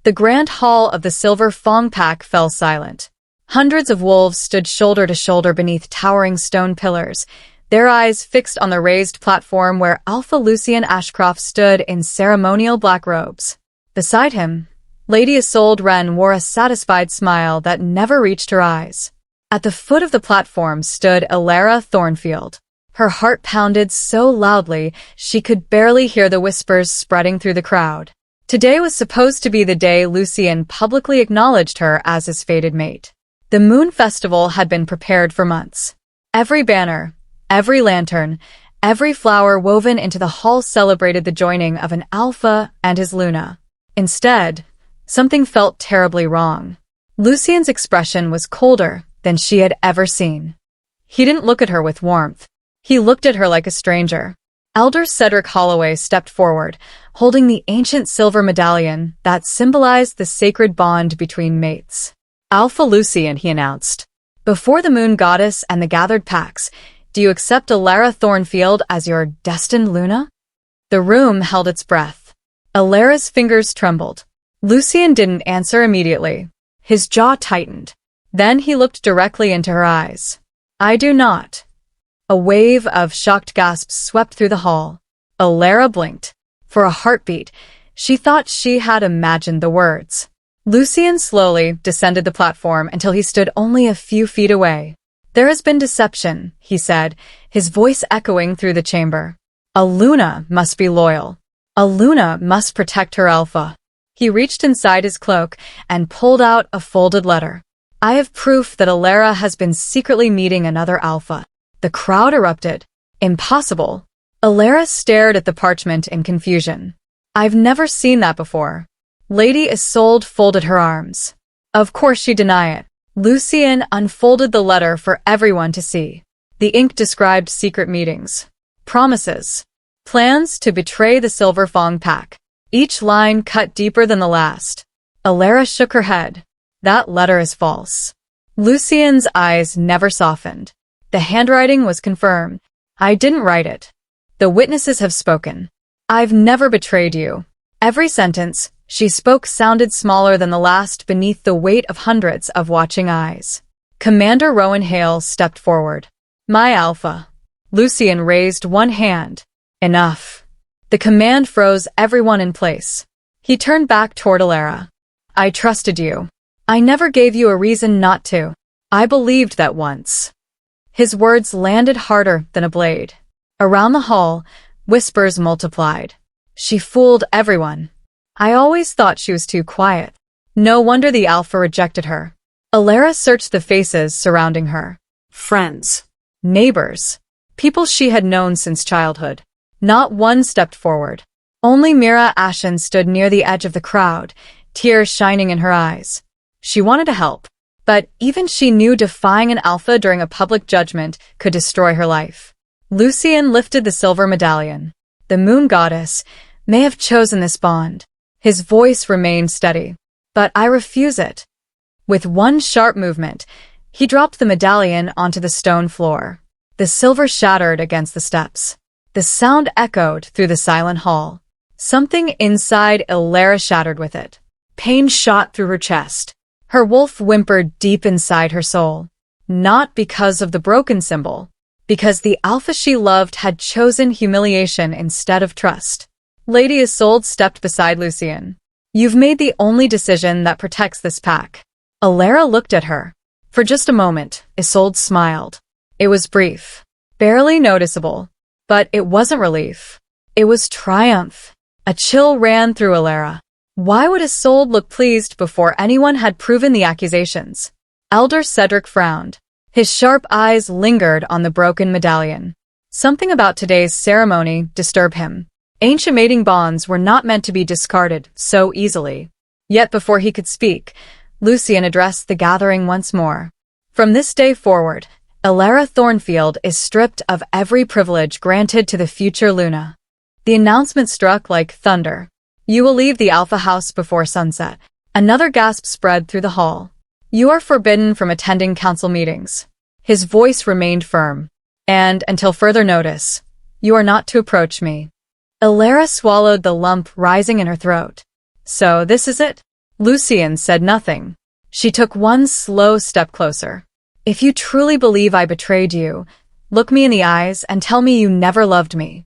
The grand hall of the Silver Fang Pack fell silent. Hundreds of wolves stood shoulder to shoulder beneath towering stone pillars, their eyes fixed on the raised platform where Alpha Lucien Ashcroft stood in ceremonial black robes. Beside him, Lady Isolde Wren wore a satisfied smile that never reached her eyes. At the foot of the platform stood Elara Thornfield. Her heart pounded so loudly she could barely hear the whispers spreading through the crowd. Today was supposed to be the day Lucien publicly acknowledged her as his fated mate. The Moon Festival had been prepared for months. Every banner, every lantern, every flower woven into the hall celebrated the joining of an Alpha and his Luna. Instead, something felt terribly wrong. Lucien's expression was colder than she had ever seen. He didn't look at her with warmth. He looked at her like a stranger. Elder Cedric Holloway stepped forward, holding the ancient silver medallion that symbolized the sacred bond between mates. Alpha Lucien, he announced. Before the Moon Goddess and the gathered packs, do you accept Elara Thornfield as your destined Luna? The room held its breath. Elara's fingers trembled. Lucien didn't answer immediately. His jaw tightened. Then he looked directly into her eyes. I do not. A wave of shocked gasps swept through the hall. Elara blinked. For a heartbeat, she thought she had imagined the words. Lucien slowly descended the platform until he stood only a few feet away. There has been deception, he said, his voice echoing through the chamber. A Luna must be loyal. A Luna must protect her Alpha. He reached inside his cloak and pulled out a folded letter. I have proof that Elara has been secretly meeting another Alpha. The crowd erupted. Impossible. Elara stared at the parchment in confusion. I've never seen that before. Lady Isolde folded her arms. Of course she'd deny it. Lucien unfolded the letter for everyone to see. The ink described secret meetings, promises, plans to betray the Silver Fang Pack. Each line cut deeper than the last. Elara shook her head. That letter is false. Lucien's eyes never softened. The handwriting was confirmed. I didn't write it. The witnesses have spoken. I've never betrayed you. Every sentence she spoke sounded smaller than the last beneath the weight of hundreds of watching eyes. Commander Rowan Hale stepped forward. My Alpha. Lucien raised one hand. Enough. The command froze everyone in place. He turned back toward Elara. I trusted you. I never gave you a reason not to. I believed that once. His words landed harder than a blade. Around the hall, whispers multiplied. She fooled everyone. I always thought she was too quiet. No wonder the Alpha rejected her. Elara searched the faces surrounding her. Friends. Neighbors. People she had known since childhood. Not one stepped forward. Only Mira Ashen stood near the edge of the crowd, tears shining in her eyes. She wanted to help, but even she knew defying an Alpha during a public judgment could destroy her life. Lucien lifted the silver medallion. The Moon Goddess may have chosen this bond. His voice remained steady. But I refuse it. With one sharp movement, he dropped the medallion onto the stone floor. The silver shattered against the steps. The sound echoed through the silent hall. Something inside Elara shattered with it. Pain shot through her chest. Her wolf whimpered deep inside her soul. Not because of the broken symbol, because the Alpha she loved had chosen humiliation instead of trust. Lady Isolde stepped beside Lucien. You've made the only decision that protects this pack. Elara looked at her. For just a moment, Isolde smiled. It was brief, barely noticeable, but it wasn't relief. It was triumph. A chill ran through Elara. Why would Isolde look pleased before anyone had proven the accusations? Elder Cedric frowned. His sharp eyes lingered on the broken medallion. Something about today's ceremony disturbed him. Ancient mating bonds were not meant to be discarded so easily. Yet before he could speak, Lucien addressed the gathering once more. From this day forward, Elara Thornfield is stripped of every privilege granted to the future Luna. The announcement struck like thunder. You will leave the Alpha House before sunset. Another gasp spread through the hall. You are forbidden from attending council meetings. His voice remained firm. And, until further notice, you are not to approach me. Elara swallowed the lump rising in her throat. So this is it? Lucien said nothing. She took one slow step closer. If you truly believe I betrayed you, look me in the eyes and tell me you never loved me.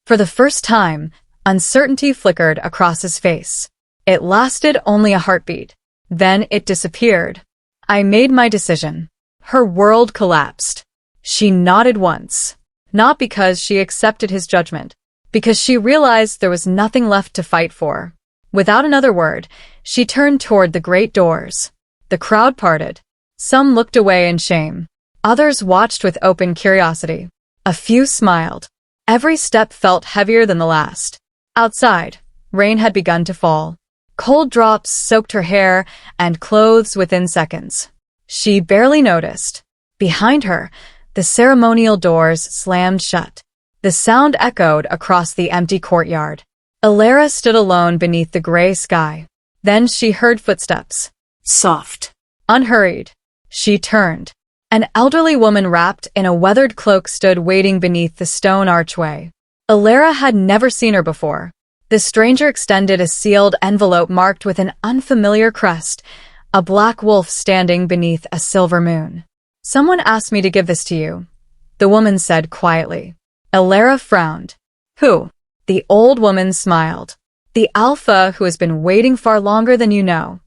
For the first time, uncertainty flickered across his face. It lasted only a heartbeat. Then it disappeared. I made my decision. Her world collapsed. She nodded once. Not because she accepted his judgment, because she realized there was nothing left to fight for. Without another word, she turned toward the great doors. The crowd parted. Some looked away in shame. Others watched with open curiosity. A few smiled. Every step felt heavier than the last. Outside, rain had begun to fall. Cold drops soaked her hair and clothes within seconds. She barely noticed. Behind her, the ceremonial doors slammed shut. The sound echoed across the empty courtyard. Elara stood alone beneath the gray sky. Then she heard footsteps. Soft. Unhurried. She turned. An elderly woman wrapped in a weathered cloak stood waiting beneath the stone archway. Elara had never seen her before. The stranger extended a sealed envelope marked with an unfamiliar crest, a black wolf standing beneath a silver moon. Someone asked me to give this to you, the woman said quietly. Elara frowned. Who? The old woman smiled. The alpha who has been waiting far longer than you know.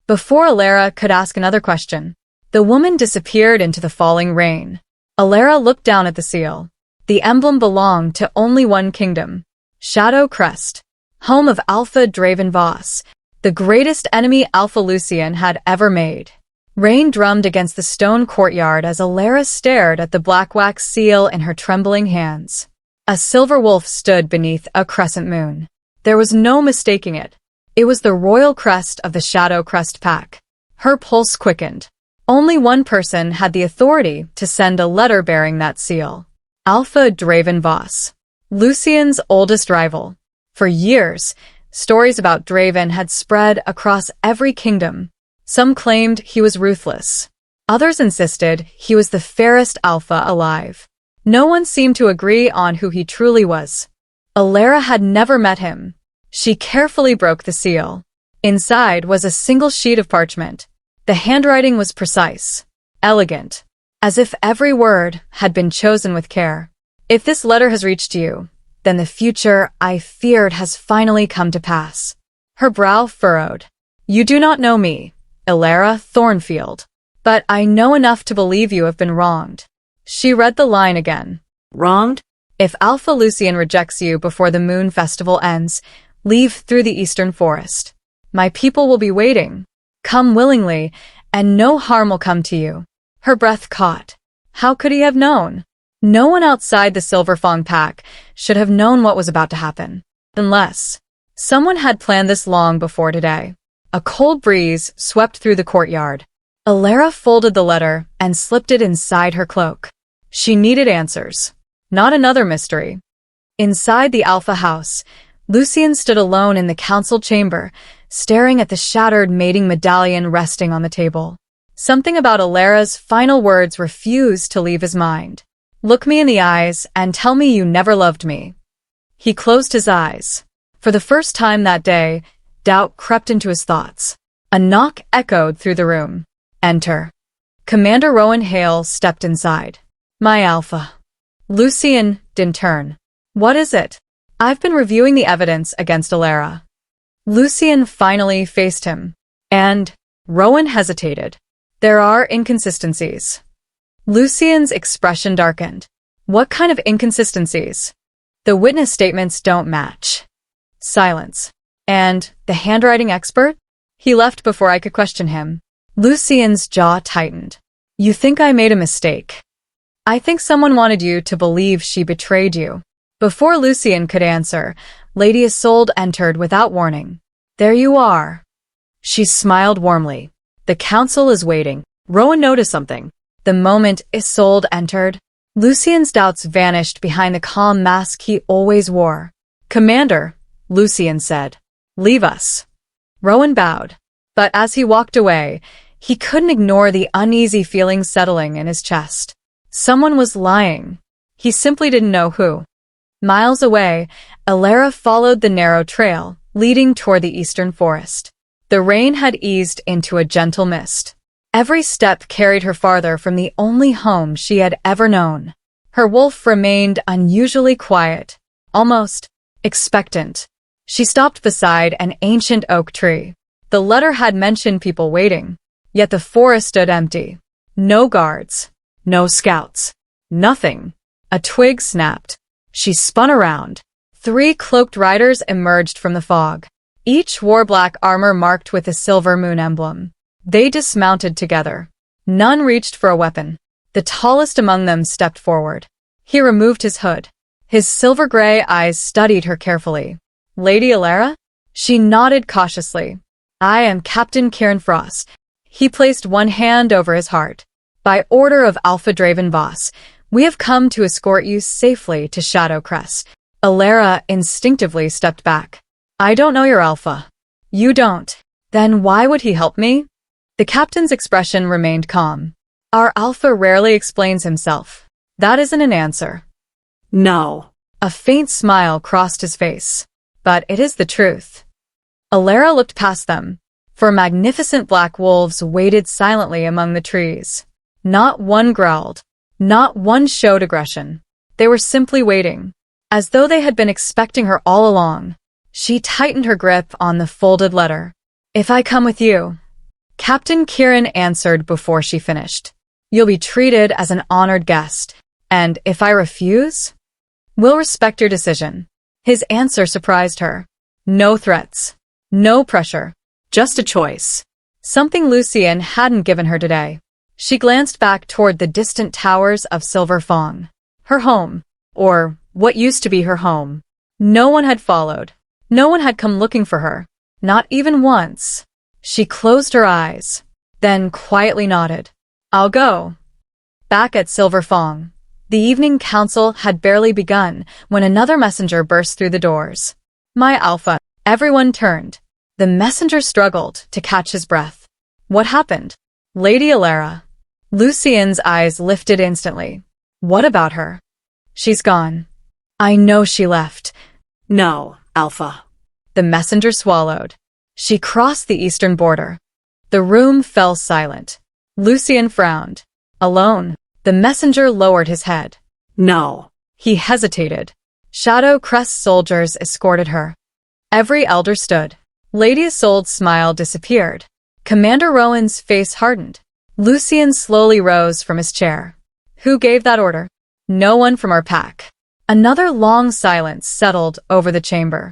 Before Elara could ask another question, the woman disappeared into the falling rain. Elara looked down at the seal. The emblem belonged to only one kingdom. Shadow Crest, home of Alpha Draven Voss, the greatest enemy Alpha Lucien had ever made. Rain drummed against the stone courtyard as Elara stared at the black wax seal in her trembling hands. A silver wolf stood beneath a crescent moon. There was no mistaking it. It was the royal crest of the Shadow Crest pack. Her pulse quickened. Only one person had the authority to send a letter bearing that seal. Alpha Draven Voss, Lucien's oldest rival. For years, stories about Draven had spread across every kingdom. Some claimed he was ruthless. Others insisted he was the fairest alpha alive. No one seemed to agree on who he truly was. Elara had never met him. She carefully broke the seal. Inside was a single sheet of parchment. The handwriting was precise, elegant, as if every word had been chosen with care. If this letter has reached you, then the future I feared has finally come to pass. Her brow furrowed. You do not know me, Elara Thornfield, but I know enough to believe you have been wronged. She read the line again. Wronged? If Alpha Lucien rejects you before the moon festival ends, leave through the eastern forest. My people will be waiting. Come willingly, and no harm will come to you. Her breath caught. How could he have known? No one outside the Silver Fang pack should have known what was about to happen. Unless someone had planned this long before today. A cold breeze swept through the courtyard. Elara folded the letter and slipped it inside her cloak. She needed answers, not another mystery. Inside the Alpha house, Lucien stood alone in the council chamber, staring at the shattered mating medallion resting on the table. Something about Elara's final words refused to leave his mind. Look me in the eyes and tell me you never loved me. He closed his eyes. For the first time that day, doubt crept into his thoughts. A knock echoed through the room. Enter. Commander Rowan Hale stepped inside. My Alpha. Lucien didn't turn. What is it? I've been reviewing the evidence against Elara. Lucien finally faced him. And Rowan hesitated. There are inconsistencies. Lucien's expression darkened. What kind of inconsistencies? The witness statements don't match. Silence. And the handwriting expert? He left before I could question him. Lucien's jaw tightened. You think I made a mistake? I think someone wanted you to believe she betrayed you. Before Lucien could answer, Lady Isolde entered without warning. There you are. She smiled warmly. The council is waiting. Rowan noticed something. The moment Isolde entered, Lucien's doubts vanished behind the calm mask he always wore. Commander, Lucien said, leave us. Rowan bowed. But as he walked away, he couldn't ignore the uneasy feeling settling in his chest. Someone was lying. He simply didn't know who. Miles away, Elara followed the narrow trail, leading toward the eastern forest. The rain had eased into a gentle mist. Every step carried her farther from the only home she had ever known. Her wolf remained unusually quiet, almost expectant. She stopped beside an ancient oak tree. The letter had mentioned people waiting, yet the forest stood empty. No guards, no scouts, nothing. A twig snapped. She spun around. 3 cloaked riders emerged from the fog. Each wore black armor marked with a silver moon emblem. They dismounted together. None reached for a weapon. The tallest among them stepped forward. He removed his hood. His silver-gray eyes studied her carefully. "Lady Elara?" She nodded cautiously. "I am Captain Kieran Frost." He placed one hand over his heart. "By order of Alpha Draven Voss, we have come to escort you safely to Shadow Crest." Elara instinctively stepped back. "I don't know your Alpha." "You don't. Then why would he help me?" The captain's expression remained calm. "Our Alpha rarely explains himself. That isn't an answer." "No." A faint smile crossed his face. "But it is the truth." Elara looked past them. 4 magnificent black wolves waited silently among the trees. Not one growled. Not one showed aggression. They were simply waiting, as though they had been expecting her all along. She tightened her grip on the folded letter. "If I come with you," Captain Kieran answered before she finished, "you'll be treated as an honored guest. And if I refuse, we'll respect your decision." His answer surprised her. No threats. No pressure. Just a choice. Something Lucien hadn't given her today. She glanced back toward the distant towers of Silver Fong. Her home. Or what used to be her home. No one had followed. No one had come looking for her. Not even once. She closed her eyes, then quietly nodded. "I'll go." Back at Silver Fong, the evening council had barely begun when another messenger burst through the doors. "My Alpha." Everyone turned. The messenger struggled to catch his breath. "What happened?" "Lady Elara." Lucien's eyes lifted instantly. "What about her?" "She's gone." "I know she left." "No, Alpha." The messenger swallowed. She crossed the eastern border. The room fell silent. Lucien frowned. "Alone?" The messenger lowered his head. "No." He hesitated. Shadow Crest soldiers escorted her. Every elder stood. Lady Isolde's smile disappeared. Commander Rowan's face hardened. Lucien slowly rose from his chair. "Who gave that order?" "No one from our pack." Another long silence settled over the chamber.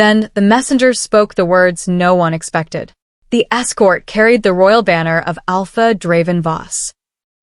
Then the messenger spoke the words no one expected. The escort carried the royal banner of Alpha Draven Voss.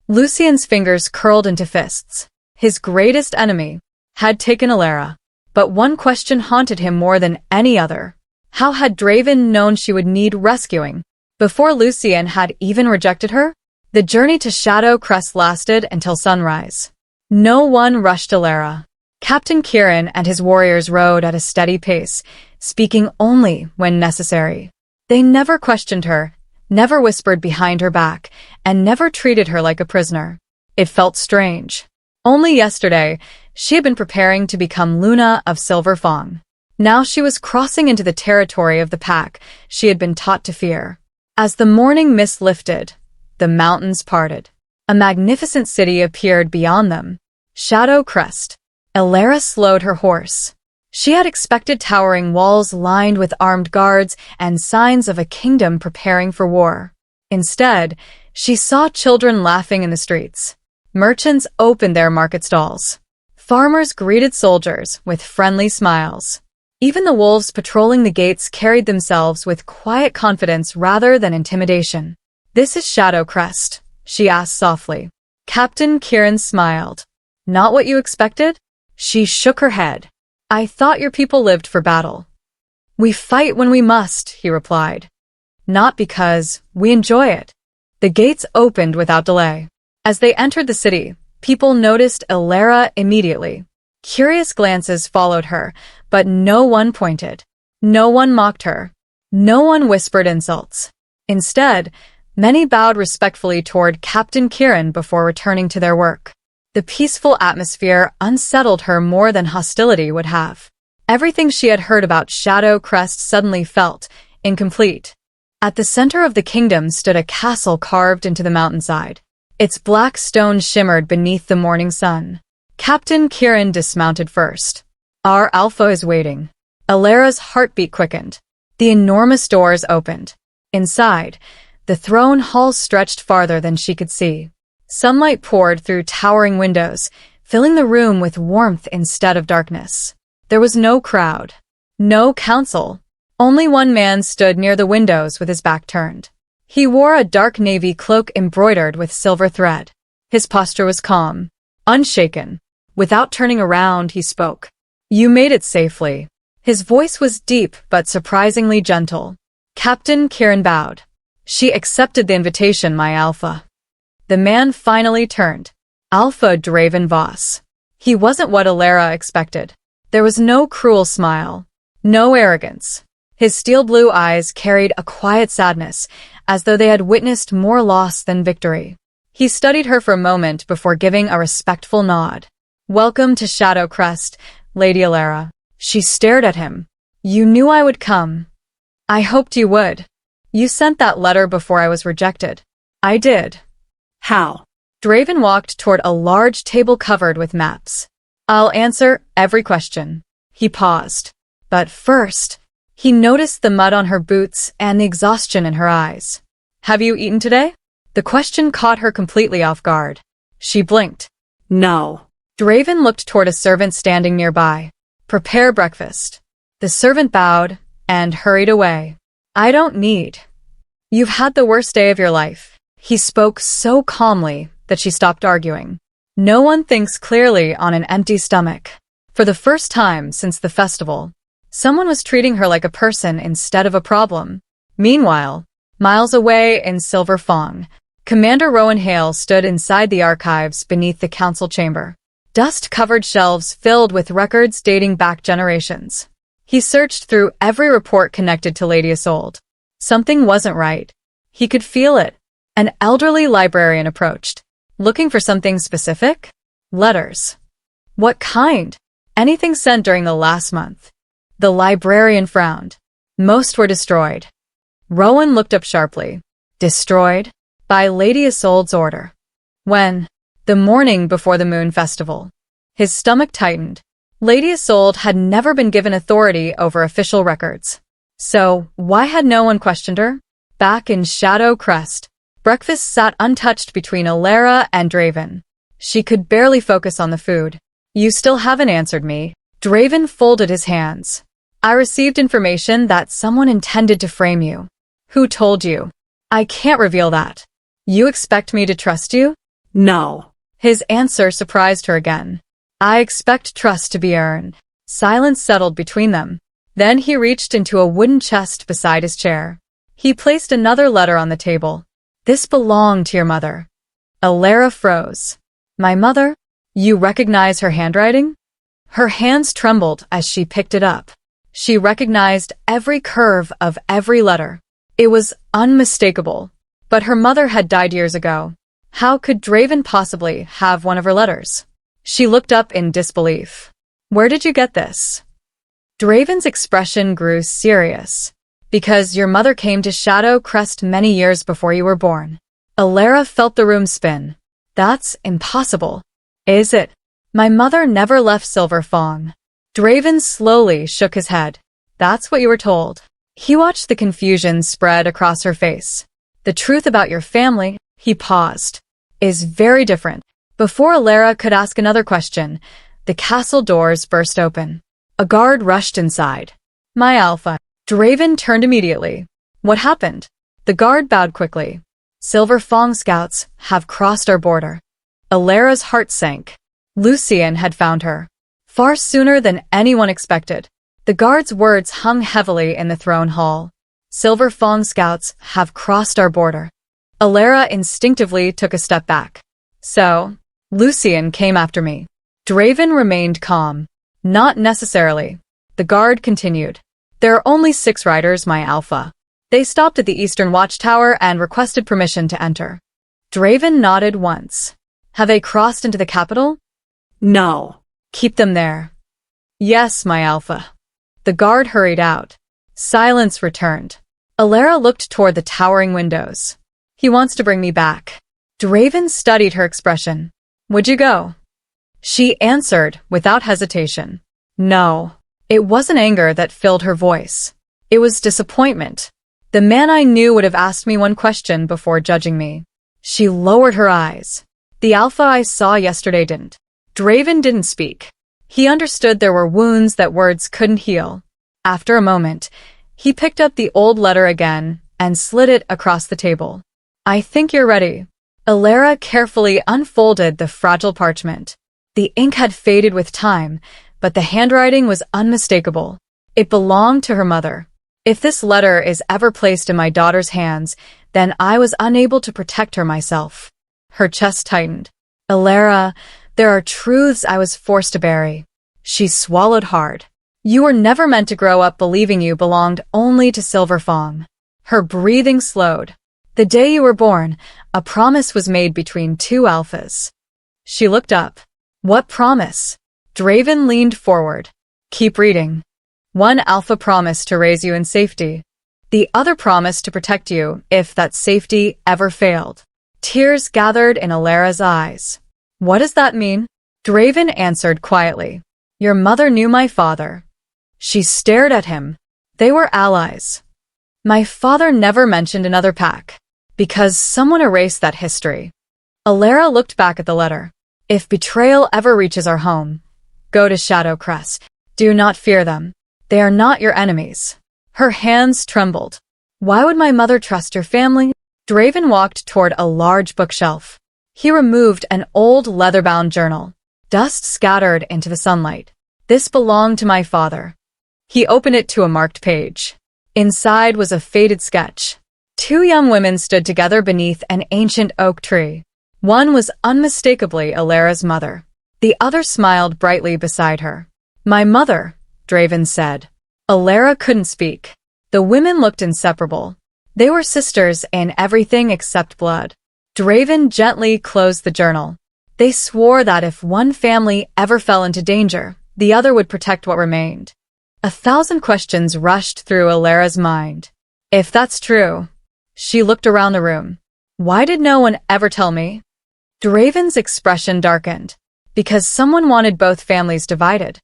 Lucien's fingers curled into fists. His greatest enemy had taken Elara. But one question haunted him more than any other. How had Draven known she would need rescuing before Lucien had even rejected her? The journey to Shadow Crest lasted until sunrise. No one rushed Elara. Captain Kieran and his warriors rode at a steady pace, speaking only when necessary. They never questioned her, never whispered behind her back, and never treated her like a prisoner. It felt strange. Only yesterday, she had been preparing to become Luna of Silver Fong. Now she was crossing into the territory of the pack she had been taught to fear. As the morning mist lifted, the mountains parted. A magnificent city appeared beyond them. Shadow Crest. Elara slowed her horse. She had expected towering walls lined with armed guards and signs of a kingdom preparing for war. Instead, she saw children laughing in the streets. Merchants opened their market stalls. Farmers greeted soldiers with friendly smiles. Even the wolves patrolling the gates carried themselves with quiet confidence rather than intimidation. "This is Shadow Crest," she asked softly. Captain Kieran smiled. "Not what you expected?" She shook her head. "I thought your people lived for battle." "We fight when we must," he replied. "Not because we enjoy it." The gates opened without delay. As they entered the city, people noticed Elara immediately. Curious glances followed her, but no one pointed. No one mocked her. No one whispered insults. Instead, many bowed respectfully toward Captain Kieran before returning to their work. The peaceful atmosphere unsettled her more than hostility would have. Everything she had heard about Shadow Crest suddenly felt incomplete. At the center of the kingdom stood a castle carved into the mountainside. Its black stone shimmered beneath the morning sun. Captain Kieran dismounted first. Our Alpha is waiting. Elara's heartbeat quickened. The enormous doors opened. Inside, the throne hall stretched farther than she could see. Sunlight poured through towering windows, filling the room with warmth instead of darkness. There was no crowd. No council. Only one man stood near the windows with his back turned. He wore a dark navy cloak embroidered with silver thread. His posture was calm, unshaken. Without turning around, he spoke. You made it safely. His voice was deep but surprisingly gentle. Captain Kieran bowed. She accepted the invitation, my Alpha. The man finally turned. Alpha Draven Voss. He wasn't what Elara expected. There was no cruel smile. No arrogance. His steel-blue eyes carried a quiet sadness, as though they had witnessed more loss than victory. He studied her for a moment before giving a respectful nod. Welcome to Shadow Crest, Lady Elara. She stared at him. You knew I would come. I hoped you would. You sent that letter before I was rejected. I did. How? Draven walked toward a large table covered with maps. I'll answer every question. He paused. But first, he noticed the mud on her boots and the exhaustion in her eyes. Have you eaten today? The question caught her completely off guard. She blinked. No. Draven looked toward a servant standing nearby. Prepare breakfast. The servant bowed and hurried away. I don't need. You've had the worst day of your life. He spoke so calmly that she stopped arguing. No one thinks clearly on an empty stomach. For the first time since the festival, someone was treating her like a person instead of a problem. Meanwhile, miles away in Silver Fong, Commander Rowan Hale stood inside the archives beneath the council chamber. Dust-covered shelves filled with records dating back generations. He searched through every report connected to Lady Isolde. Something wasn't right. He could feel it. An elderly librarian approached. Looking for something specific? Letters. What kind? Anything sent during the last month. The librarian frowned. Most were destroyed. Rowan looked up sharply. Destroyed? By Lady Isolde's order. When? The morning before the Moon Festival. His stomach tightened. Lady Isolde had never been given authority over official records. So, why had no one questioned her? Back in Shadow Crest, breakfast sat untouched between Elara and Draven. She could barely focus on the food. You still haven't answered me. Draven folded his hands. I received information that someone intended to frame you. Who told you? I can't reveal that. You expect me to trust you? No. His answer surprised her again. I expect trust to be earned. Silence settled between them. Then he reached into a wooden chest beside his chair. He placed another letter on the table. This belonged to your mother. Elara froze. My mother? You recognize her handwriting? Her hands trembled as she picked it up. She recognized every curve of every letter. It was unmistakable. But her mother had died years ago. How could Draven possibly have one of her letters? She looked up in disbelief. Where did you get this? Draven's expression grew serious. Because your mother came to Shadow Crest many years before you were born. Elara felt the room spin. That's impossible. Is it? My mother never left Silver Fong. Draven slowly shook his head. That's what you were told. He watched the confusion spread across her face. The truth about your family, he paused, is very different. Before Elara could ask another question, the castle doors burst open. A guard rushed inside. My Alpha. Draven turned immediately. What happened? The guard bowed quickly. Silver Fong scouts have crossed our border. Elara's heart sank. Lucien had found her. Far sooner than anyone expected. The guard's words hung heavily in the throne hall. Silver Fong scouts have crossed our border. Elara instinctively took a step back. So, Lucien came after me. Draven remained calm. Not necessarily. The guard continued. There are only 6 riders, my Alpha. They stopped at the Eastern Watchtower and requested permission to enter. Draven nodded once. Have they crossed into the capital? No. Keep them there. Yes, my Alpha. The guard hurried out. Silence returned. Elara looked toward the towering windows. He wants to bring me back. Draven studied her expression. Would you go? She answered without hesitation. No. It wasn't anger that filled her voice. It was disappointment. The man I knew would have asked me one question before judging me. She lowered her eyes. The Alpha I saw yesterday didn't. Draven didn't speak. He understood there were wounds that words couldn't heal. After a moment, he picked up the old letter again and slid it across the table. I think you're ready. Elara carefully unfolded the fragile parchment. The ink had faded with time, but the handwriting was unmistakable. It belonged to her mother. If this letter is ever placed in my daughter's hands, then I was unable to protect her myself. Her chest tightened. Elara, there are truths I was forced to bury. She swallowed hard. You were never meant to grow up believing you belonged only to Silver Fang. Her breathing slowed. The day you were born, a promise was made between two alphas. She looked up. What promise? Draven leaned forward. Keep reading. One alpha promised to raise you in safety. The other promised to protect you if that safety ever failed. Tears gathered in Elara's eyes. What does that mean? Draven answered quietly. Your mother knew my father. She stared at him. They were allies. My father never mentioned another pack. Because someone erased that history. Elara looked back at the letter. If betrayal ever reaches our home, go to Shadow Crest. Do not fear them. They are not your enemies. Her hands trembled. Why would my mother trust your family? Draven walked toward a large bookshelf. He removed an old leather-bound journal. Dust scattered into the sunlight. This belonged to my father. He opened it to a marked page. Inside was a faded sketch. Two young women stood together beneath an ancient oak tree. One was unmistakably Elara's mother. The other smiled brightly beside her. My mother, Draven said. Elara couldn't speak. The women looked inseparable. They were sisters in everything except blood. Draven gently closed the journal. They swore that if one family ever fell into danger, the other would protect what remained. 1,000 questions rushed through Elara's mind. If that's true, she looked around the room. Why did no one ever tell me? Draven's expression darkened. Because someone wanted both families divided.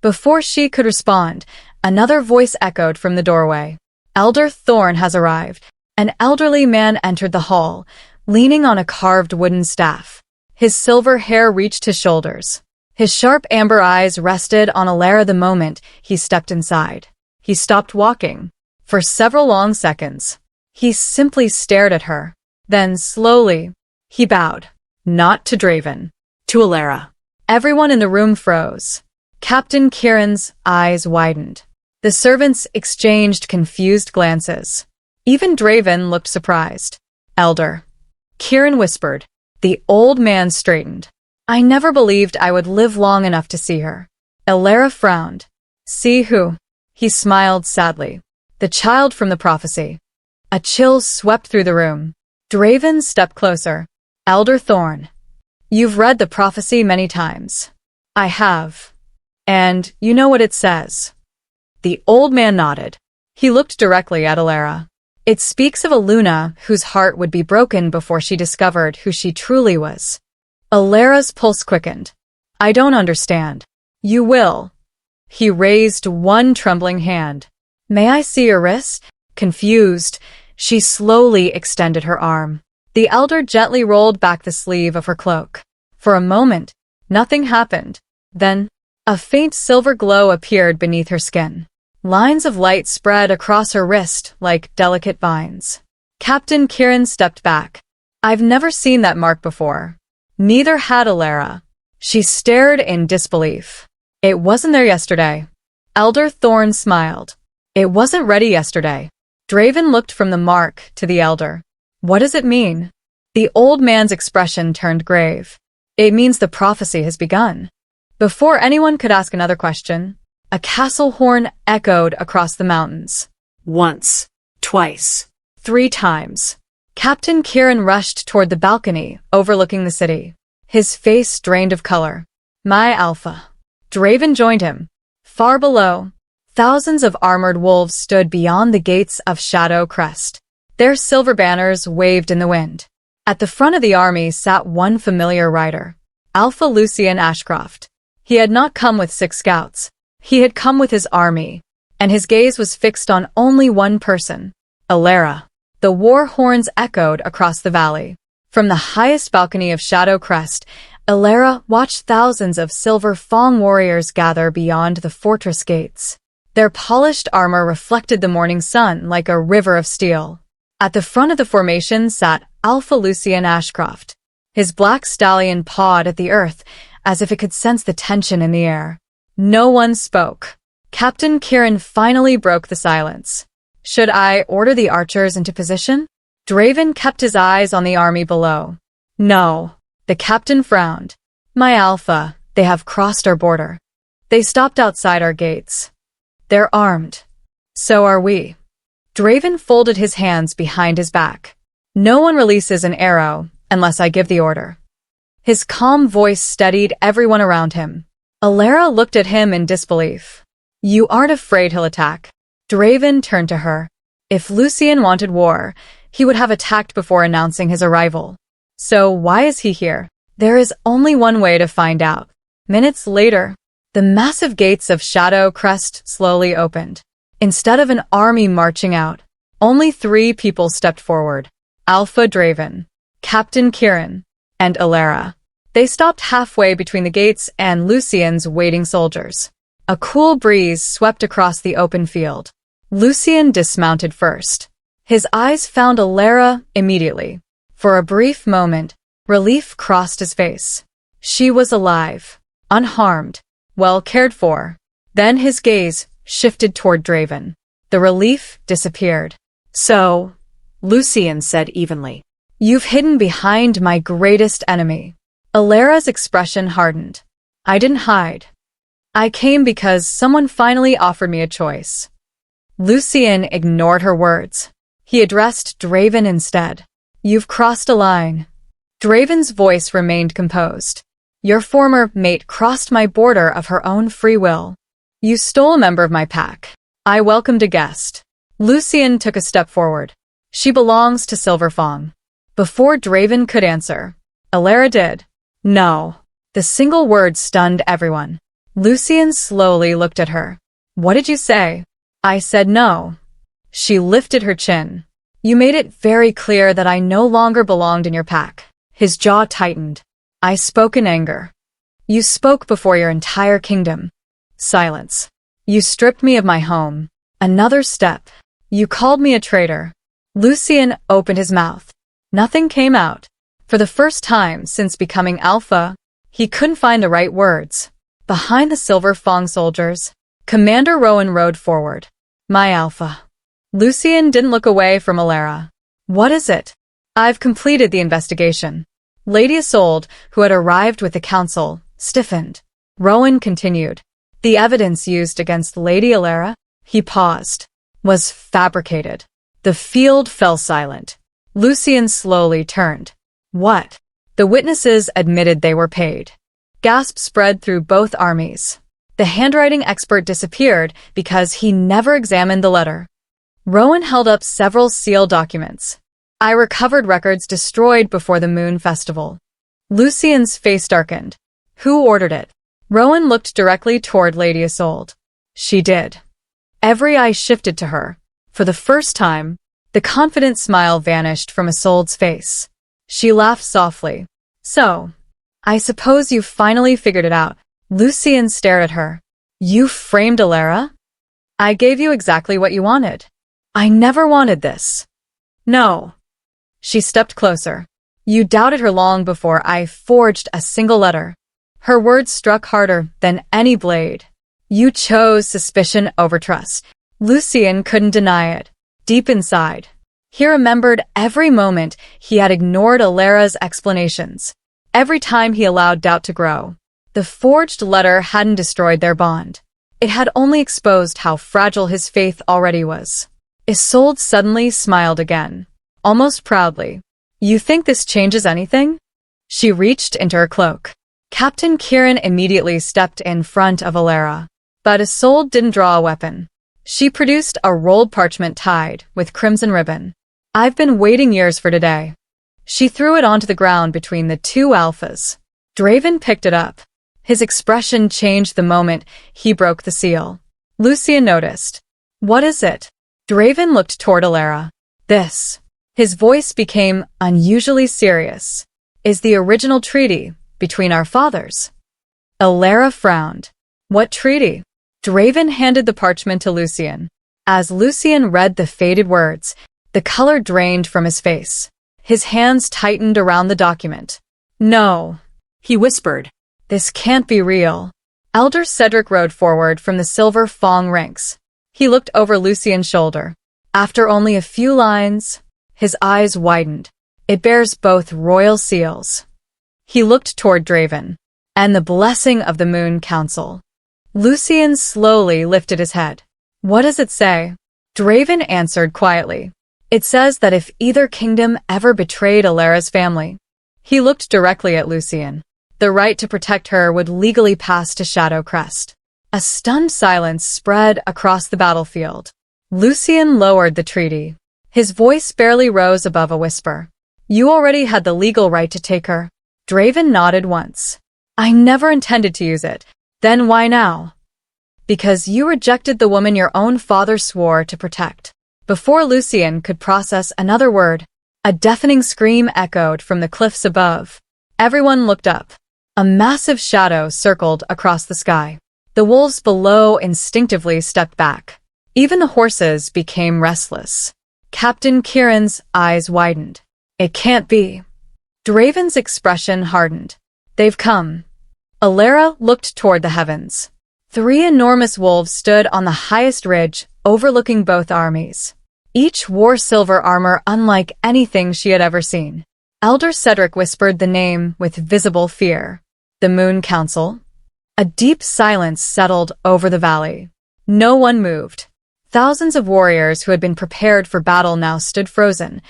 Before she could respond, another voice echoed from the doorway. Elder Thorn has arrived. An elderly man entered the hall, leaning on a carved wooden staff. His silver hair reached his shoulders. His sharp amber eyes rested on Elara the moment he stepped inside. He stopped walking. For several long seconds, he simply stared at her. Then, slowly, he bowed. Not to Draven. To Elara. Everyone in the room froze. Captain Kieran's eyes widened. The servants exchanged confused glances. Even Draven looked surprised. Elder. Kieran whispered. The old man straightened. I never believed I would live long enough to see her. Elara frowned. See who? He smiled sadly. The child from the prophecy. A chill swept through the room. Draven stepped closer. Elder Thorn. You've read the prophecy many times. I have. And you know what it says. The old man nodded. He looked directly at Elara. It speaks of a Luna whose heart would be broken before she discovered who she truly was. Elara's pulse quickened. I don't understand. You will. He raised one trembling hand. May I see your wrist? Confused, she slowly extended her arm. The elder gently rolled back the sleeve of her cloak. For a moment, nothing happened. Then, a faint silver glow appeared beneath her skin. Lines of light spread across her wrist like delicate vines. Captain Kieran stepped back. I've never seen that mark before. Neither had Elara. She stared in disbelief. It wasn't there yesterday. Elder Thorn smiled. It wasn't ready yesterday. Draven looked from the mark to the elder. What does it mean? The old man's expression turned grave. It means the prophecy has begun. Before anyone could ask another question, a castle horn echoed across the mountains. Once. Twice. 3 times. Captain Kieran rushed toward the balcony overlooking the city. His face drained of color. My Alpha. Draven joined him. Far below, Thousands of armored wolves stood beyond the gates of Shadow Crest. Their silver banners waved in the wind. At the front of the army sat one familiar rider, Alpha Lucien Ashcroft. He had not come with 6 scouts. He had come with his army, and his gaze was fixed on only one person, Elara. The war horns echoed across the valley. From the highest balcony of Shadow Crest, Elara watched thousands of silver Fong warriors gather beyond the fortress gates. Their polished armor reflected the morning sun like a river of steel. At the front of the formation sat Alpha Lucien Ashcroft. His black stallion pawed at the earth as if it could sense the tension in the air. No one spoke. Captain Kieran finally broke the silence. "Should I order the archers into position?" Draven kept his eyes on the army below. "No." The captain frowned. "My Alpha, they have crossed our border. They stopped outside our gates. They're armed. So are we." Draven folded his hands behind his back. "No one releases an arrow unless I give the order." His calm voice steadied everyone around him. Elara looked at him in disbelief. "You aren't afraid he'll attack?" Draven turned to her. If Lucien wanted war, he would have attacked before announcing his arrival. So why is he here? There is only one way to find out. Minutes later, the massive gates of Shadow Crest slowly opened. Instead of an army marching out, only 3 people stepped forward. Alpha Draven, Captain Kieran, and Elara. They stopped halfway between the gates and Lucien's waiting soldiers. A cool breeze swept across the open field. Lucien dismounted first. His eyes found Elara immediately. For a brief moment, relief crossed his face. She was alive, unharmed, well cared for. Then his gaze shifted toward Draven. The relief disappeared. "So," Lucien said evenly, "you've hidden behind my greatest enemy." Elara's expression hardened. "I didn't hide. I came because someone finally offered me a choice." Lucien ignored her words. He addressed Draven instead. "You've crossed a line." Draven's voice remained composed. "Your former mate crossed my border of her own free will. You stole a member of my pack. I welcomed a guest." Lucien took a step forward. "She belongs to Silver Fong." Before Draven could answer, Elara did. "No." The single word stunned everyone. Lucien slowly looked at her. "What did you say?" "I said no." She lifted her chin. "You made it very clear that I no longer belonged in your pack." His jaw tightened. "I spoke in anger. You spoke before your entire kingdom." Silence. "You stripped me of my home." Another step. "You called me a traitor." Lucien opened his mouth. Nothing came out. For the first time since becoming Alpha, he couldn't find the right words. Behind the Silver Fong soldiers, Commander Rowan rode forward. "My Alpha." Lucien didn't look away from Elara. "What is it?" "I've completed the investigation." Lady Isolde, who had arrived with the council, stiffened. Rowan continued. "The evidence used against Lady Elara," he paused, "was fabricated." The field fell silent. Lucien slowly turned. "What?" The witnesses admitted they were paid. Gasps spread through both armies. The handwriting expert disappeared because he never examined the letter. Rowan held up several sealed documents. "I recovered records destroyed before the Moon Festival." Lucien's face darkened. "Who ordered it?" Rowan looked directly toward Lady Isolde. "She did." Every eye shifted to her. For the first time, the confident smile vanished from Isolde's face. She laughed softly. "So, I suppose you've finally figured it out." Lucien stared at her. "You framed Elara? I gave you exactly what you wanted." "I never wanted this." "No." She stepped closer. "You doubted her long before I forged a single letter." Her words struck harder than any blade. "You chose suspicion over trust." Lucien couldn't deny it. Deep inside, he remembered every moment he had ignored Elara's explanations. Every time he allowed doubt to grow. The forged letter hadn't destroyed their bond. It had only exposed how fragile his faith already was. Isolde suddenly smiled again, almost proudly. "You think this changes anything?" She reached into her cloak. Captain Kieran immediately stepped in front of Elara. But Isolde didn't draw a weapon. She produced a rolled parchment tied with crimson ribbon. I've been waiting years for today. She threw it onto the ground between the two alphas. Draven picked it up. His expression changed the moment he broke the seal. Lucien noticed. What is it? Draven looked toward Elara. This. His voice became unusually serious. Is the original treaty between our fathers? Elara frowned. What treaty? Draven handed the parchment to Lucien. As Lucien read the faded words, the color drained from his face. His hands tightened around the document. No, he whispered. This can't be real. Elder Cedric rode forward from the silver Fong ranks. He looked over Lucien's shoulder. After only a few lines, his eyes widened. It bears both royal seals. He looked toward Draven. And the blessing of the Moon Council. Lucien slowly lifted his head. What does it say? Draven answered quietly. It says that if either kingdom ever betrayed Elara's family. He looked directly at Lucien. The right to protect her would legally pass to Shadow Crest. A stunned silence spread across the battlefield. Lucien lowered the treaty. His voice barely rose above a whisper. You already had the legal right to take her. Draven nodded once. I never intended to use it. Then why now? Because you rejected the woman your own father swore to protect. Before Lucien could process another word, a deafening scream echoed from the cliffs above. Everyone looked up. A massive shadow circled across the sky. The wolves below instinctively stepped back. Even the horses became restless. Captain Kieran's eyes widened. It can't be. Draven's expression hardened. They've come. Elara looked toward the heavens. 3 enormous wolves stood on the highest ridge, overlooking both armies. Each wore silver armor unlike anything she had ever seen. Elder Cedric whispered the name with visible fear. The Moon Council? A deep silence settled over the valley. No one moved. Thousands of warriors who had been prepared for battle now stood frozen,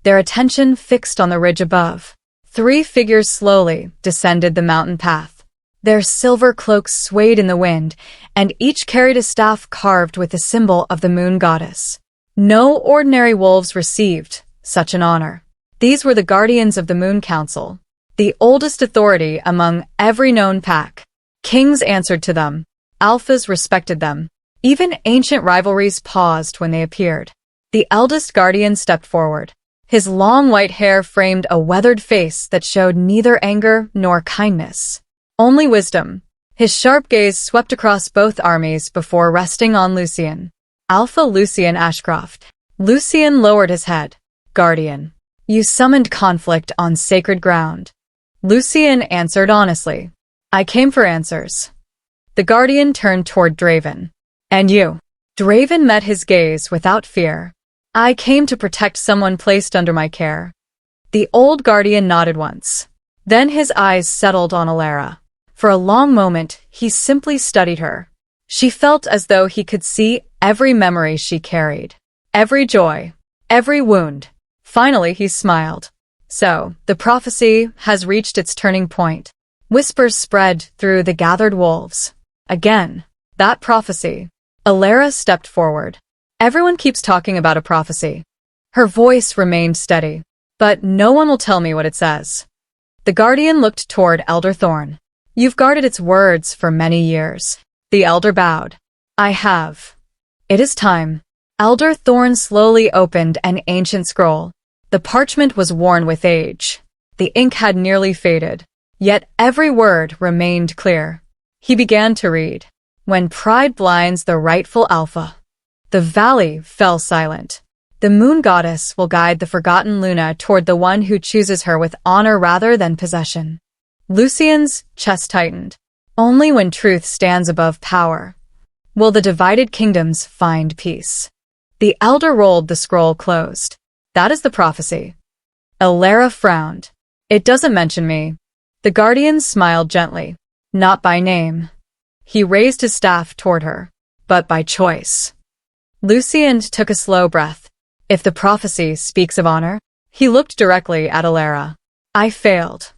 their attention fixed on the ridge above. 3 figures slowly descended the mountain path. Their silver cloaks swayed in the wind, and each carried a staff carved with the symbol of the moon goddess. No ordinary wolves received such an honor. These were the guardians of the Moon Council, the oldest authority among every known pack. Kings answered to them. Alphas respected them. Even ancient rivalries paused when they appeared. The eldest guardian stepped forward. His long white hair framed a weathered face that showed neither anger nor kindness. Only wisdom. His sharp gaze swept across both armies before resting on Lucien. Alpha Lucien Ashcroft. Lucien lowered his head. Guardian. You summoned conflict on sacred ground. Lucien answered honestly. I came for answers. The Guardian turned toward Draven. And you? Draven met his gaze without fear. I came to protect someone placed under my care. The old Guardian nodded once. Then his eyes settled on Elara. For a long moment, he simply studied her. She felt as though he could see every memory she carried. Every joy. Every wound. Finally, he smiled. So, the prophecy has reached its turning point. Whispers spread through the gathered wolves. Again, that prophecy. Elara stepped forward. Everyone keeps talking about a prophecy. Her voice remained steady. But no one will tell me what it says. The Guardian looked toward Elder Thorn. You've guarded its words for many years. The Elder bowed. I have. It is time. Elder Thorn slowly opened an ancient scroll. The parchment was worn with age. The ink had nearly faded. Yet every word remained clear. He began to read. When pride blinds the rightful alpha. The valley fell silent. The moon goddess will guide the forgotten Luna toward the one who chooses her with honor rather than possession. Lucien's chest tightened. Only when truth stands above power will the divided kingdoms find peace. The elder rolled the scroll closed. That is the prophecy. Elara frowned. It doesn't mention me. The Guardian smiled gently. Not by name. He raised his staff toward her. But by choice. Lucien took a slow breath. If the prophecy speaks of honor, he looked directly at Elara. I failed.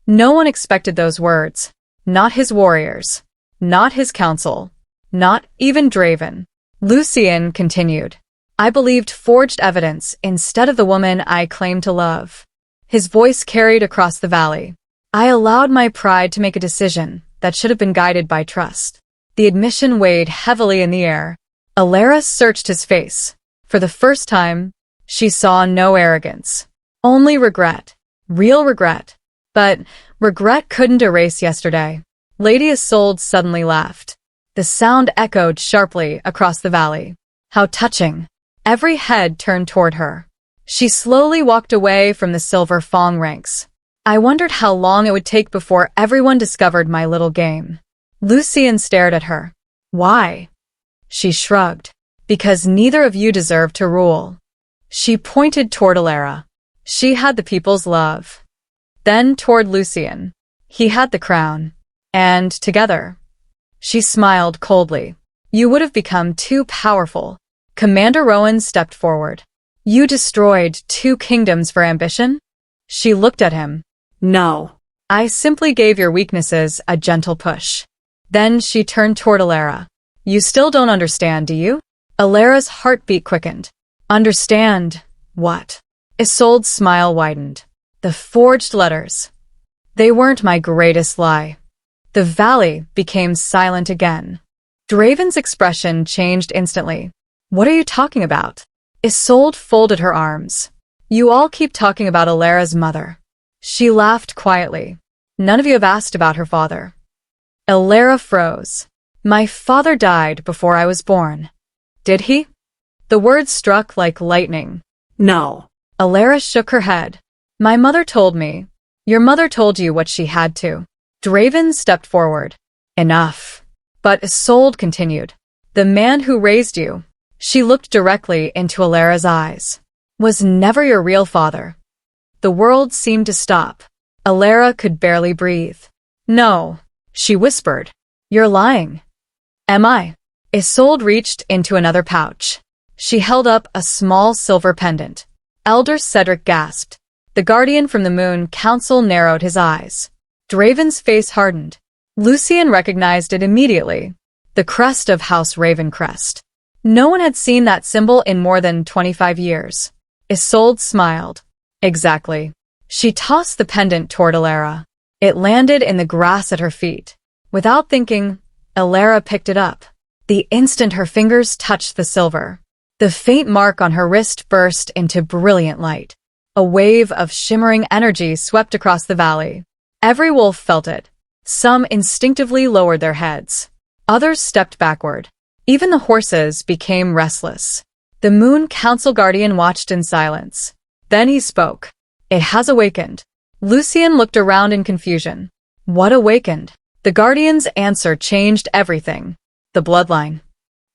No one expected those words. Not his warriors. Not his council. Not even Draven. Lucien continued. I believed forged evidence instead of the woman I claimed to love. His voice carried across the valley. I allowed my pride to make a decision that should have been guided by trust. The admission weighed heavily in the air. Elara searched his face. For the first time, she saw no arrogance. Only regret. Real regret. But regret couldn't erase yesterday. Lady Isolde suddenly laughed. The sound echoed sharply across the valley. How touching. Every head turned toward her. She slowly walked away from the silver Fong ranks. I wondered how long it would take before everyone discovered my little game. Lucien stared at her. Why? She shrugged. Because neither of you deserve to rule. She pointed toward Elara. She had the people's love. Then toward Lucien. He had the crown. And together. She smiled coldly. You would have become too powerful. Commander Rowan stepped forward. You destroyed 2 kingdoms for ambition? She looked at him. No. I simply gave your weaknesses a gentle push. Then she turned toward Elara. You still don't understand, do you? Elara's heartbeat quickened. Understand what? Isolde's smile widened. The forged letters. They weren't my greatest lie. The valley became silent again. Draven's expression changed instantly. What are you talking about? Isolde folded her arms. You all keep talking about Elara's mother. She laughed quietly. None of you have asked about her father. Elara froze. My father died before I was born. Did he? The words struck like lightning. No. Elara shook her head. My mother told me. Your mother told you what she had to. Draven stepped forward. Enough. But Isolde continued. The man who raised you. She looked directly into Elara's eyes. Was never your real father. The world seemed to stop. Elara could barely breathe. No, she whispered. You're lying. Am I? Isolde reached into another pouch. She held up a small silver pendant. Elder Cedric gasped. The guardian from the Moon Council narrowed his eyes. Draven's face hardened. Lucien recognized it immediately. The crest of House Ravencrest. No one had seen that symbol in more than 25 years. Isolde smiled. Exactly. She tossed the pendant toward Elara. It landed in the grass at her feet. Without thinking, Elara picked it up. The instant her fingers touched the silver, the faint mark on her wrist burst into brilliant light. A wave of shimmering energy swept across the valley. Every wolf felt it. Some instinctively lowered their heads. Others stepped backward. Even the horses became restless. The Moon Council Guardian watched in silence. Then he spoke. It has awakened. Lucien looked around in confusion. What awakened? The Guardian's answer changed everything. The bloodline.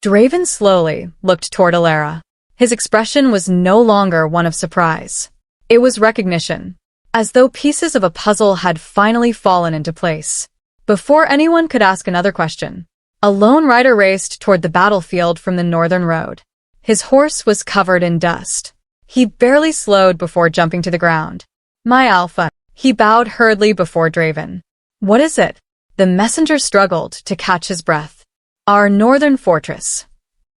Draven slowly looked toward Elara. His expression was no longer one of surprise. It was recognition, as though pieces of a puzzle had finally fallen into place. Before anyone could ask another question, a lone rider raced toward the battlefield from the northern road. His horse was covered in dust. He barely slowed before jumping to the ground. My alpha. He bowed hurriedly before Draven. What is it? The messenger struggled to catch his breath. Our northern fortress.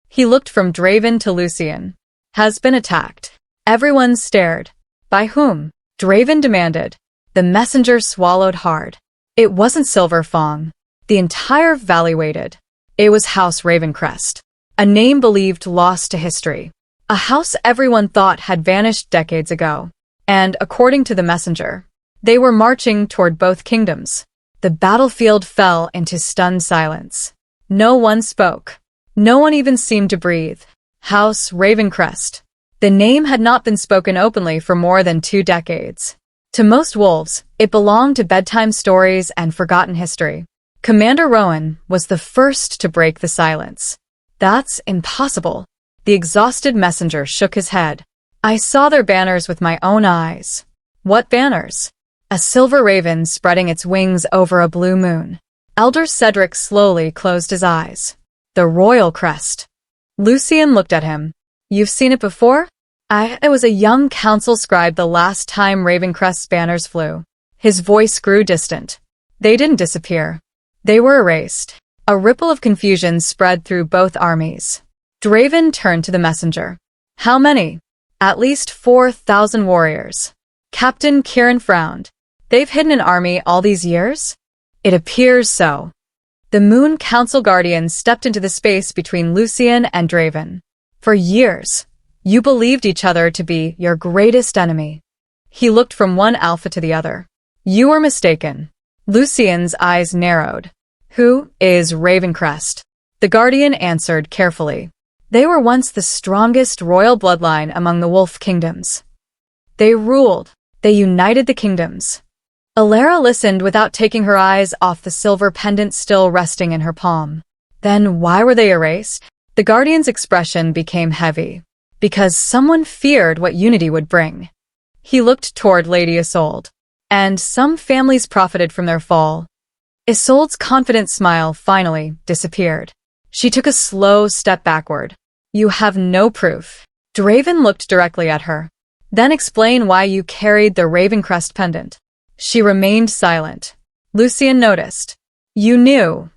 He looked from Draven to Lucien. Has been attacked. Everyone stared. By whom? Draven demanded. The messenger swallowed hard. It wasn't Silver Fong. The entire valley waited. It was House Ravencrest. A name believed lost to history. A house everyone thought had vanished decades ago. And, according to the messenger, they were marching toward both kingdoms. The battlefield fell into stunned silence. No one spoke. No one even seemed to breathe. House Ravencrest. The name had not been spoken openly for more than 2 decades. To most wolves, it belonged to bedtime stories and forgotten history. Commander Rowan was the first to break the silence. That's impossible. The exhausted messenger shook his head. I saw their banners with my own eyes. What banners? A silver raven spreading its wings over a blue moon. Elder Cedric slowly closed his eyes. The royal crest. Lucien looked at him. You've seen it before? It was a young council scribe the last time Ravencrest's banners flew. His voice grew distant. They didn't disappear. They were erased. A ripple of confusion spread through both armies. Draven turned to the messenger. How many? At least 4,000 warriors. Captain Kieran frowned. They've hidden an army all these years? It appears so. The Moon Council Guardians stepped into the space between Lucien and Draven. For years, you believed each other to be your greatest enemy. He looked from one alpha to the other. You were mistaken. Lucien's eyes narrowed. Who is Ravencrest? The Guardian answered carefully. They were once the strongest royal bloodline among the wolf kingdoms. They ruled. They united the kingdoms. Elara listened without taking her eyes off the silver pendant still resting in her palm. Then why were they erased? The Guardian's expression became heavy. Because someone feared what unity would bring. He looked toward Lady Isolde. And some families profited from their fall. Isolde's confident smile finally disappeared. She took a slow step backward. You have no proof. Draven looked directly at her. Then explain why you carried the Ravencrest pendant. She remained silent. Lucien noticed. You knew.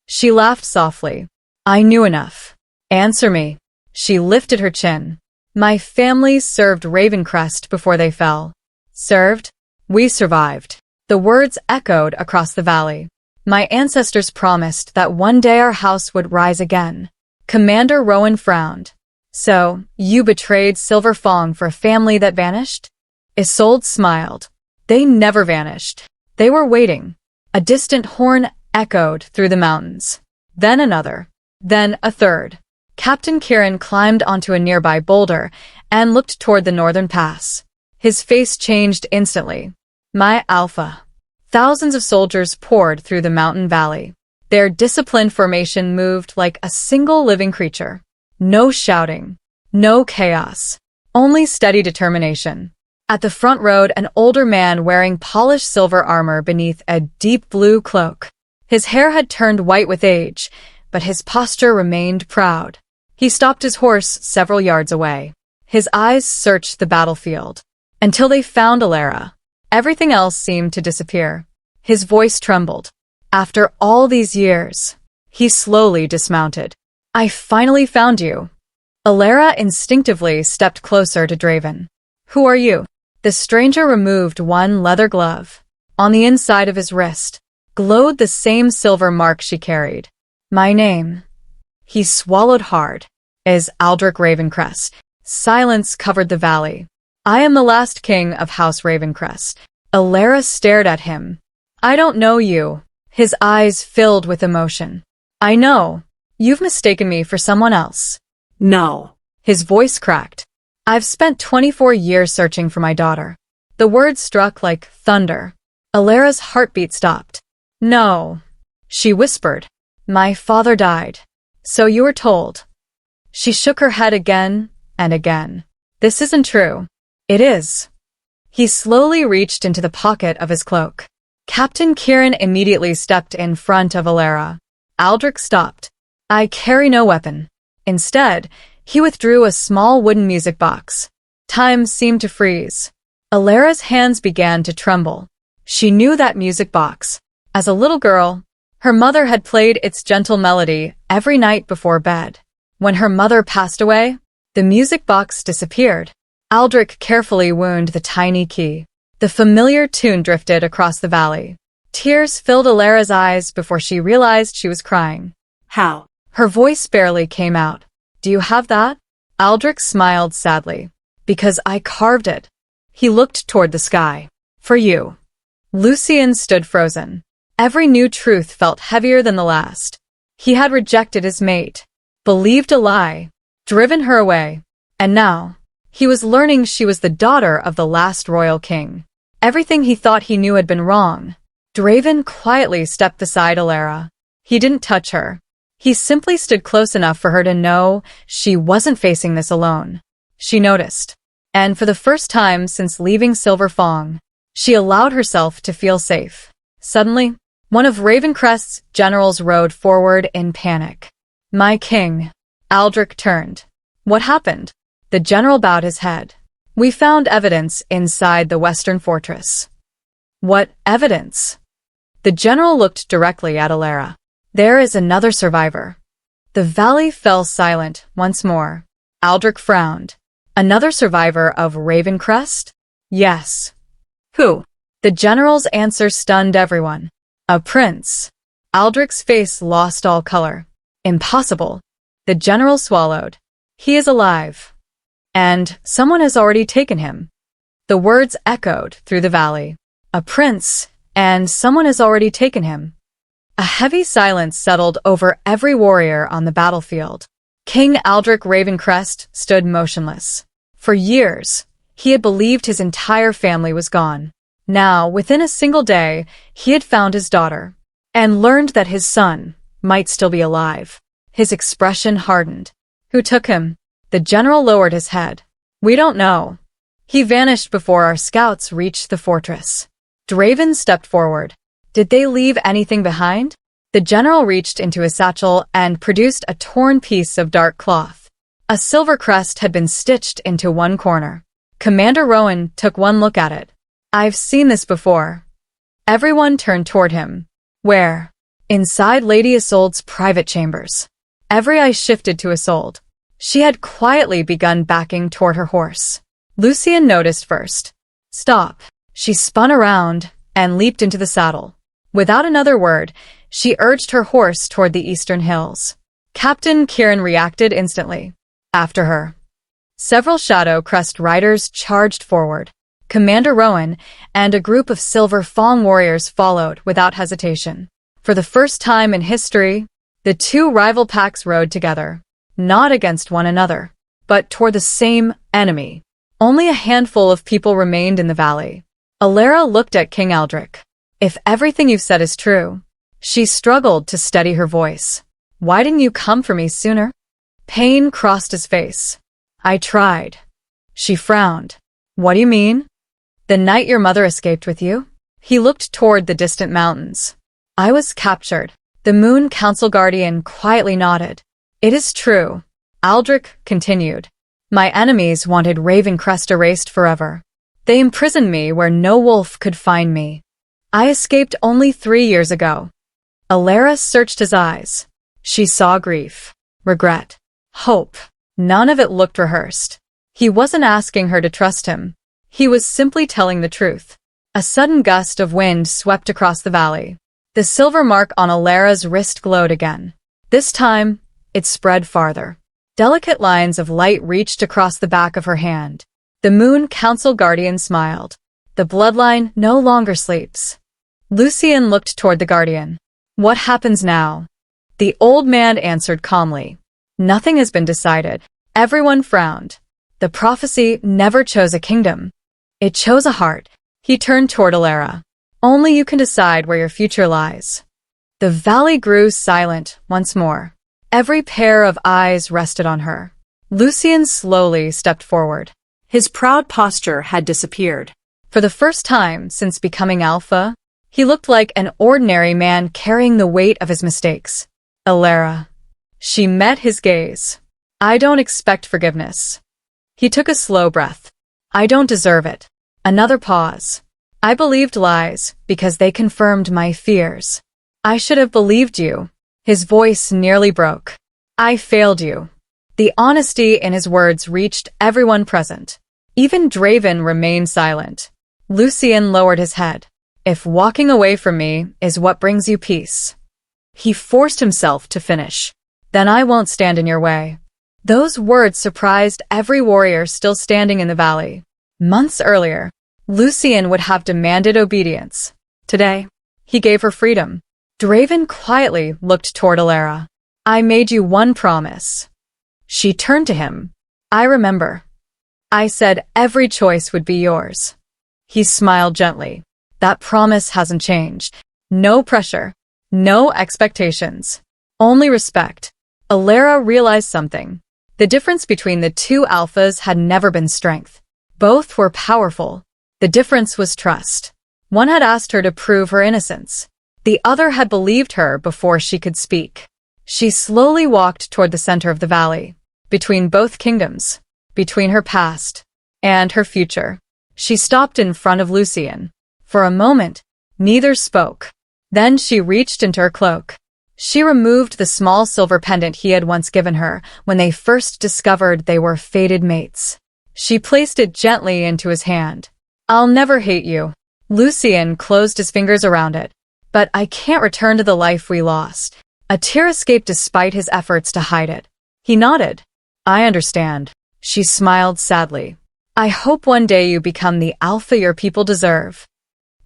She laughed softly. I knew enough. Answer me. She lifted her chin. My family served Ravencrest before they fell. Served? We survived. The words echoed across the valley. My ancestors promised that one day our house would rise again. Commander Rowan frowned. So, you betrayed Silver Fong for a family that vanished? Isolde smiled. They never vanished. They were waiting. A distant horn echoed through the mountains. Then another. Then a third. Captain Kieran climbed onto a nearby boulder and looked toward the northern pass. His face changed instantly. My alpha. Thousands of soldiers poured through the mountain valley. Their disciplined formation moved like a single living creature. No shouting. No chaos. Only steady determination. At the front rode an older man wearing polished silver armor beneath a deep blue cloak. His hair had turned white with age, but his posture remained proud. He stopped his horse several yards away. His eyes searched the battlefield. Until they found Elara. Everything else seemed to disappear. His voice trembled. After all these years, he slowly dismounted. I finally found you. Elara instinctively stepped closer to Draven. Who are you? The stranger removed one leather glove. On the inside of his wrist glowed the same silver mark she carried. My name. He swallowed hard. Is Aldrich Ravencrest. Silence covered the valley. I am the last king of House Ravencrest. Elara stared at him. I don't know you. His eyes filled with emotion. I know. You've mistaken me for someone else. No. His voice cracked. I've spent 24 years searching for my daughter. The words struck like thunder. Elara's heartbeat stopped. No. She whispered. My father died. So you were told. She shook her head again and again. This isn't true. It is. He slowly reached into the pocket of his cloak. Captain Kieran immediately stepped in front of Elara. Aldrich stopped. I carry no weapon. Instead, he withdrew a small wooden music box. Time seemed to freeze. Elara's hands began to tremble. She knew that music box. As a little girl, her mother had played its gentle melody every night before bed. When her mother passed away, the music box disappeared. Aldrich carefully wound the tiny key. The familiar tune drifted across the valley. Tears filled Elara's eyes before she realized she was crying. How? Her voice barely came out. Do you have that? Aldrich smiled sadly. Because I carved it. He looked toward the sky. For you. Lucien stood frozen. Every new truth felt heavier than the last. He had rejected his mate, believed a lie, driven her away, and now, he was learning she was the daughter of the last royal king. Everything he thought he knew had been wrong. Draven quietly stepped beside Elara. He didn't touch her. He simply stood close enough for her to know she wasn't facing this alone. She noticed. And for the first time since leaving Silver Fong, she allowed herself to feel safe. Suddenly, one of Ravencrest's generals rode forward in panic. My king. Aldrich turned. What happened? The general bowed his head. We found evidence inside the western fortress. What evidence? The general looked directly at Elara. There is another survivor. The valley fell silent once more. Aldrich frowned. Another survivor of Ravencrest? Yes. Who? The general's answer stunned everyone. A prince. Aldrich's face lost all color. Impossible. The general swallowed. He is alive. And someone has already taken him. The words echoed through the valley. A prince, and someone has already taken him. A heavy silence settled over every warrior on the battlefield. King Aldrich Ravencrest stood motionless. For years, he had believed his entire family was gone. Now, within a single day, he had found his daughter, and learned that his son might still be alive. His expression hardened. Who took him? The general lowered his head. We don't know. He vanished before our scouts reached the fortress. Draven stepped forward. Did they leave anything behind? The general reached into his satchel and produced a torn piece of dark cloth. A silver crest had been stitched into one corner. Commander Rowan took one look at it. I've seen this before. Everyone turned toward him. Where? Inside Lady Isolde's private chambers. Every eye shifted to Isolde. She had quietly begun backing toward her horse. Lucien noticed first. Stop. She spun around and leaped into the saddle. Without another word, she urged her horse toward the eastern hills. Captain Kieran reacted instantly. After her. Several Shadow Crest riders charged forward. Commander Rowan and a group of Silver Fang warriors followed without hesitation. For the first time in history, the two rival packs rode together, not against one another, but toward the same enemy. Only a handful of people remained in the valley. Elara looked at King Aldrich. If everything you've said is true. She struggled to steady her voice. Why didn't you come for me sooner? Pain crossed his face. I tried. She frowned. What do you mean? The night your mother escaped with you? He looked toward the distant mountains. I was captured. The Moon Council Guardian quietly nodded. It is true. Aldrich continued. My enemies wanted Ravencrest erased forever. They imprisoned me where no wolf could find me. I escaped only 3 years ago. Elara searched his eyes. She saw grief, regret, hope. None of it looked rehearsed. He wasn't asking her to trust him. He was simply telling the truth. A sudden gust of wind swept across the valley. The silver mark on Elara's wrist glowed again. This time, it spread farther. Delicate lines of light reached across the back of her hand. The Moon Council Guardian smiled. The bloodline no longer sleeps. Lucien looked toward the Guardian. What happens now? The old man answered calmly. Nothing has been decided. Everyone frowned. The prophecy never chose a kingdom. It chose a heart. He turned toward Elara. Only you can decide where your future lies. The valley grew silent once more. Every pair of eyes rested on her. Lucien slowly stepped forward. His proud posture had disappeared. For the first time since becoming Alpha, he looked like an ordinary man carrying the weight of his mistakes. Elara. She met his gaze. I don't expect forgiveness. He took a slow breath. I don't deserve it. Another pause. I believed lies because they confirmed my fears. I should have believed you. His voice nearly broke. I failed you. The honesty in his words reached everyone present. Even Draven remained silent. Lucien lowered his head. If walking away from me is what brings you peace. He forced himself to finish. Then I won't stand in your way. Those words surprised every warrior still standing in the valley. Months earlier, Lucien would have demanded obedience. Today, he gave her freedom. Draven quietly looked toward Elara. I made you one promise. She turned to him. I remember. I said every choice would be yours. He smiled gently. That promise hasn't changed. No pressure. No expectations. Only respect. Elara realized something. The difference between the two alphas had never been strength. Both were powerful. The difference was trust. One had asked her to prove her innocence. The other had believed her before she could speak. She slowly walked toward the center of the valley. Between both kingdoms. Between her past and her future. She stopped in front of Lucien. For a moment, neither spoke. Then she reached into her cloak. She removed the small silver pendant he had once given her when they first discovered they were fated mates. She placed it gently into his hand. "I'll never hate you." Lucien closed his fingers around it. "But I can't return to the life we lost." A tear escaped despite his efforts to hide it. He nodded. "I understand." She smiled sadly. "I hope one day you become the alpha your people deserve."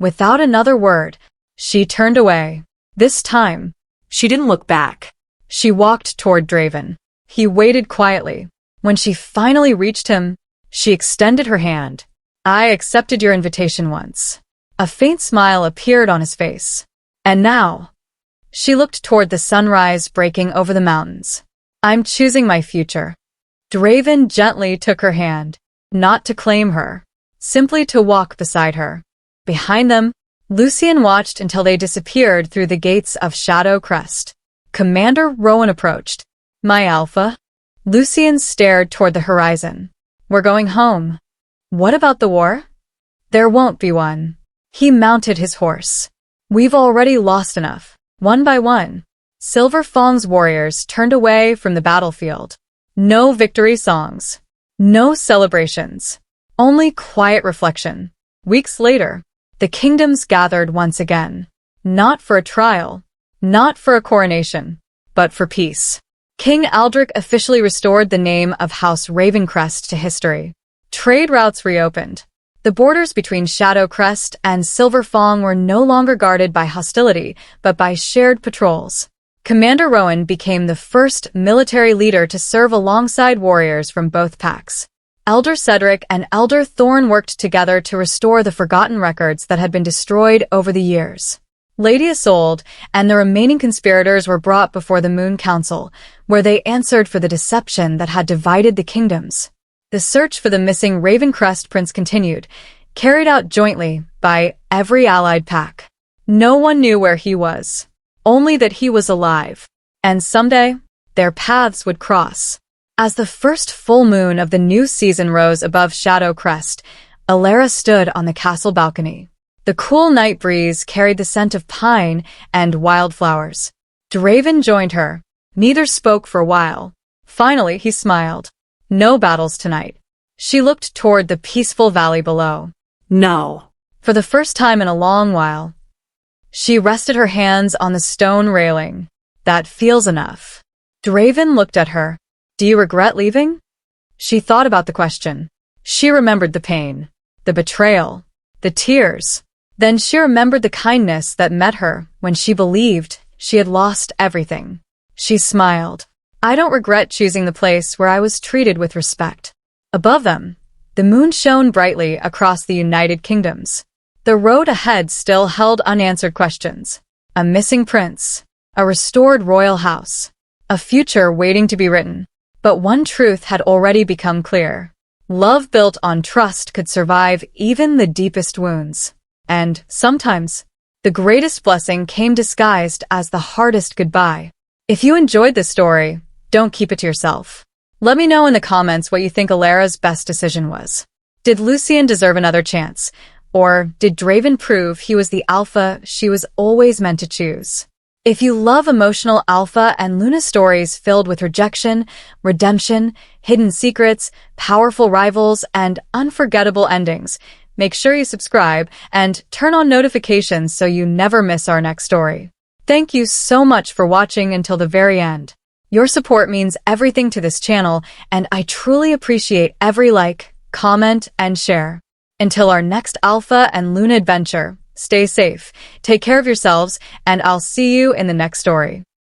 Without another word, she turned away. This time, She didn't look back. she walked toward Draven. He waited quietly. When she finally reached him, she extended her hand. "I accepted your invitation once." A faint smile appeared on his face. "And now?" She looked toward the sunrise breaking over the mountains. "I'm choosing my future." Draven gently took her hand, not to claim her, simply to walk beside her. Behind them, Lucien watched until they disappeared through the gates of Shadow Crest. Commander Rowan approached. "My alpha?" Lucien stared toward the horizon. "We're going home." "What about the war?" "There won't be one." He mounted his horse. "We've already lost enough." One by one, Silver Fang's warriors turned away from the battlefield. No victory songs. No celebrations. Only quiet reflection. Weeks later, the kingdoms gathered once again. Not for a trial, not for a coronation, but for peace. King Aldrich officially restored the name of House Ravencrest to history. Trade routes reopened. The borders between Shadow Crest and Silver Fang were no longer guarded by hostility, but by shared patrols. Commander Rowan became the first military leader to serve alongside warriors from both packs. Elder Cedric and Elder Thorn worked together to restore the forgotten records that had been destroyed over the years. Lady Isolde and the remaining conspirators were brought before the Moon Council, where they answered for the deception that had divided the kingdoms. The search for the missing Ravencrest prince continued, carried out jointly by every allied pack. No one knew where he was, only that he was alive, and someday their paths would cross. As the first full moon of the new season rose above Shadow Crest, Elara stood on the castle balcony. The cool night breeze carried the scent of pine and wildflowers. Draven joined her. Neither spoke for a while. Finally, he smiled. "No battles tonight." She looked toward the peaceful valley below. No. For the first time in a long while, she rested her hands on the stone railing. "That feels enough." Draven looked at her. "Do you regret leaving?" She thought about the question. She remembered the pain, the betrayal, the tears. Then she remembered the kindness that met her when she believed she had lost everything. She smiled. "I don't regret choosing the place where I was treated with respect." Above them, the moon shone brightly across the United Kingdoms. The road ahead still held unanswered questions. A missing prince, a restored royal house, a future waiting to be written. But one truth had already become clear. Love built on trust could survive even the deepest wounds. And, sometimes, the greatest blessing came disguised as the hardest goodbye. If you enjoyed this story, don't keep it to yourself. Let me know in the comments what you think Elara's best decision was. Did Lucien deserve another chance? Or did Draven prove he was the alpha she was always meant to choose? If you love emotional alpha and Luna stories filled with rejection, redemption, hidden secrets, powerful rivals, and unforgettable endings, make sure you subscribe and turn on notifications so you never miss our next story. Thank you so much for watching until the very end. Your support means everything to this channel, and I truly appreciate every like, comment, and share. Until our next Alpha and Luna adventure, stay safe, take care of yourselves, and I'll see you in the next story.